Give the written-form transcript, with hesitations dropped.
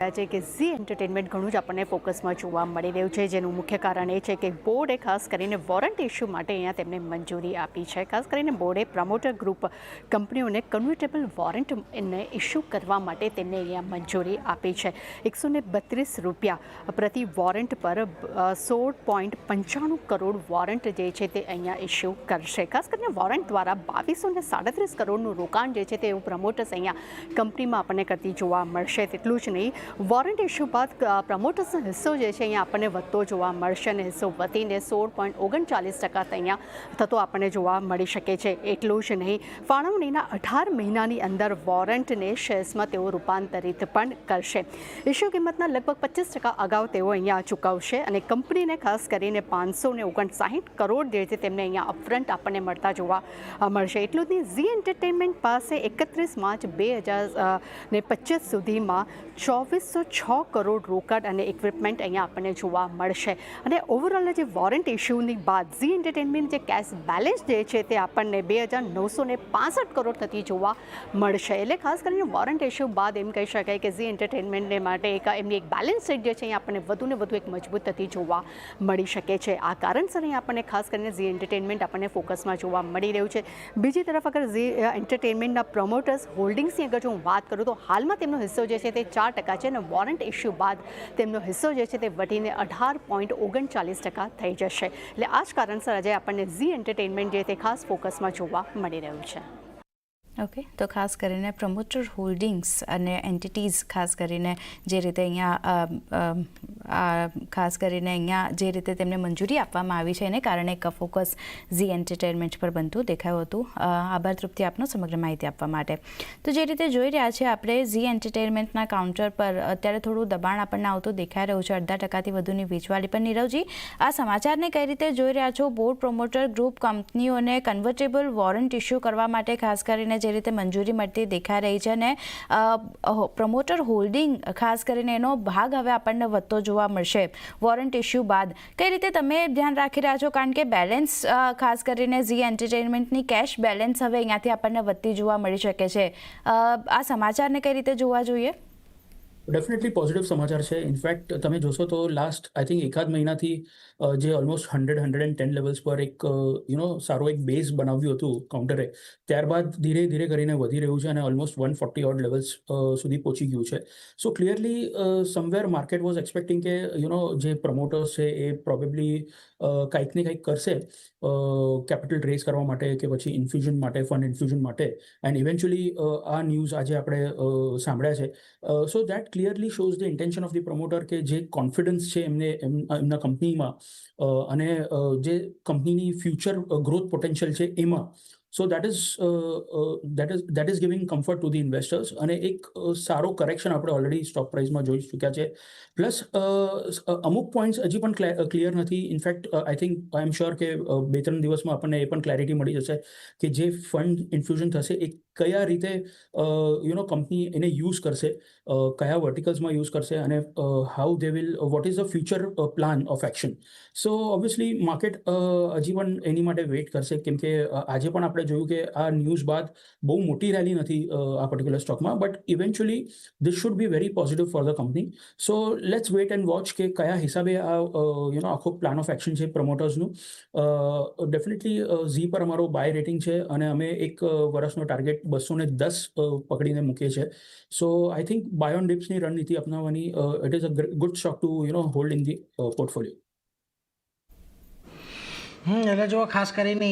છે કે ઝી એન્ટરટેનમેન્ટ ઘણું જ આપણને ફોકસમાં જોવા મળી રહ્યું છે, જેનું મુખ્ય કારણ એ છે કે બોર્ડે ખાસ કરીને વોરંટ ઇસ્યુ માટે અહીંયા તેમને મંજૂરી આપી છે. ખાસ કરીને બોર્ડે પ્રમોટર ગ્રુપ કંપનીઓને કન્વર્ટેબલ વોરંટ એને ઇસ્યુ કરવા માટે તેમને અહીંયા મંજૂરી આપી છે. ₹132 પ્રતિ વોરંટ પર 16.95 કરોડ વોરંટ જે છે તે અહીંયા ઇસ્યુ કરશે. ખાસ કરીને વોરંટ દ્વારા 2237 કરોડનું રોકાણ જે છે તે એવું પ્રમોટર્સ અહીંયા કંપનીમાં આપણને કરતી જોવા મળશે. તેટલું જ નહીં, વોરંટ ઇસ્યુ બાદ પ્રમોટર્સનો હિસ્સો જે છે અહીંયા આપણને વધતો જોવા મળશે અને હિસ્સો વધીને 16.39% અહીંયા થતો આપણને જોવા મળી શકે છે. એટલું જ નહીં, ફાળવણીના 18 મહિનાની અંદર વોરંટને શેર્સમાં તેઓ રૂપાંતરિત પણ કરશે. ઇસ્યુ કિંમતના લગભગ 25% અગાઉ તેઓ અહીંયા ચૂકવશે અને કંપનીને ખાસ કરીને 559 કરોડ જે છે તેમને અહીંયા અપફ્રન્ટ આપણને મળતા જોવા મળશે. એટલું જ નહીં, ઝી એન્ટરટેનમેન્ટ પાસે 31 માર્ચ 2025 સુધીમાં 2406 કરોડ રોકડ અને ઇક્વિપમેન્ટ અહીંયા આપણને જોવા મળશે. અને ઓવરઓલ જે વોરંટ ઇસ્યુની બાદ ઝી એન્ટરટેનમેન્ટ જે કેશ બેલેન્સ જે છે તે આપણને 2965 કરોડ થતી જોવા મળશે. એટલે ખાસ કરીને વોરંટ ઇસ્યુ બાદ એમ કહી શકાય કે ઝી એન્ટરટેનમેન્ટને માટે એમની એક બેલેન્સ શીટ જે છે અહીંયા આપણને વધુને વધુ એક મજબૂત થતી જોવા મળી શકે છે. આ કારણસર અહીં આપણને ખાસ કરીને ઝી એન્ટરટેનમેન્ટ આપણને ફોકસમાં જોવા મળી રહ્યું છે. બીજી તરફ અગર ઝી એન્ટરટેનમેન્ટના પ્રમોટર્સ હોલ્ડિંગ્સની અગર જો હું વાત કરું તો હાલમાં તેમનો હિસ્સો જે છે તે 4% છે અને વોરંટ ઇસ્યુ બાદ તેમનો હિસ્સો જે છે તે વધીને 18.39% થઈ જશે. એટલે આ જ કારણસર આજે આપણને ઝી એન્ટરટેનમેન્ટ જે તે ખાસ ફોકસમાં જોવા મળી રહ્યું છે. ઓકે, તો ખાસ કરીને પ્રમોટર હોલ્ડિંગ્સ અને એન્ટિટીઝ ખાસ કરીને જે રીતે ખાસ કરીને અહીંયા જે રીતે તેમને મંજૂરી આપવામાં આવી છે એને કારણે એક ફોકસ ઝી એન્ટરટેનમેન્ટ પર બનતું દેખાયું હતું. આભાર તૃપ્તિ આપનો સમગ્ર માહિતી આપવા માટે. તો જે રીતે જોઈ રહ્યા છે આપણે ઝી એન્ટરટેનમેન્ટના કાઉન્ટર પર અત્યારે થોડું દબાણ આપણને આવતું દેખાઈ રહ્યું છે, 0.5% વધુની વેચવાલી પર. નીરવજી, આ સમાચારને કઈ રીતે જોઈ રહ્યા છો? બોર્ડ પ્રમોટર ગ્રુપ કંપનીઓને કન્વર્ટેબલ વોરંટ ઇસ્યુ કરવા માટે ખાસ કરીને જે રીતે મંજૂરી મળતી દેખાઈ રહી છે અને પ્રમોટર હોલ્ડિંગ ખાસ કરીને એનો ભાગ હવે આપણને વધતો જોવા મળશે વોરંટ ઇસ્યુ બાદ. કઈ રીતે તમે ધ્યાન રાખી રહ્યા છો? કારણ કે બેલેન્સ ખાસ કરીને ઝી એન્ટરટેનમેન્ટની કેશ બેલેન્સ હવે અહીંયાથી આપણને વધતી જોવા મળી શકે છે. આ સમાચારને કઈ રીતે જોવા જોઈએ? ડેફિનેટલી પોઝિટિવ સમાચાર છે. ઇનફેક્ટ તમે જોશો તો લાસ્ટ આઈ થિંક એકાદ મહિનાથી જે ઓલમોસ્ટ 110 લેવલ્સ પર એક સારો એક બેઝ બનાવ્યું હતું કાઉન્ટરે, ત્યારબાદ ધીરે ધીરે કરીને વધી રહ્યું છે અને ઓલમોસ્ટ 140 ઓડ લેવલ્સ સુધી પહોંચી ગયું છે. So clearly somewhere market was expecting કે જે પ્રમોટર્સ છે એ પ્રોબેબલી કંઈક ને કંઈક કરશે કેપિટલ રેઝ કરવા માટે કે પછી ઇન્ફ્યુઝન માટે, ફંડ ઇન્ફ્યુઝન માટે. એન્ડ ઇવેન્ચ્યુઅલી આ ન્યૂઝ આજે આપણે સાંભળ્યા છે. So that clearly shows the intention of the promoter કે જે કોન્ફિડન્સ છે એમના કંપનીમાં અને જે કંપનીની ફ્યુચર ગ્રોથ પોટેન્શિયલ છે એમાં. So that is giving comfort to the investors અને એક સારો કરેક્શન આપણે ઓલરેડી સ્ટોક પ્રાઇસમાં જોઈ ચૂક્યા છે. પ્લસ અમુક પોઈન્ટ્સ હજી પણ ક્લિયર નથી. In fact I think I am sure કે 2-3 દિવસમાં આપણને એ પણ ક્લેરિટી મળી જશે કે જે ફંડ ઇન્ફ્યુઝન થશે એ કયા રીતે કંપની એને યુઝ કરશે, કયા વર્ટિકલ્સમાં યુઝ કરશે અને how they will what is the future plan of action. So obviously market હજી પણ એની માટે વેઇટ કરશે, કેમ કે આજે પણ આપણે જોયું કે આ ન્યૂઝ બાદ બહુ મોટી રેલી નથી આ પર્ટિક્યુલર સ્ટોકમાં, but eventually this should be very positive for the company. So let's weight and watch કે કયા હિસાબે આ આખો પ્લાન ઓફ એક્શન છે પ્રમોટર્સનું. ડેફિનેટલી ઝી પર અમારો બાય રેટિંગ છે અને અમે એક વર્ષનો ટાર્ગેટ 210 પકડીને મૂકીએ છીએ. સો આઈ થિંક બાય ઓન ડિપ્સની રણનીતિ અપનાવવાની it is a good stock two hold in the portfolio. એટલે જો ખાસ કરીને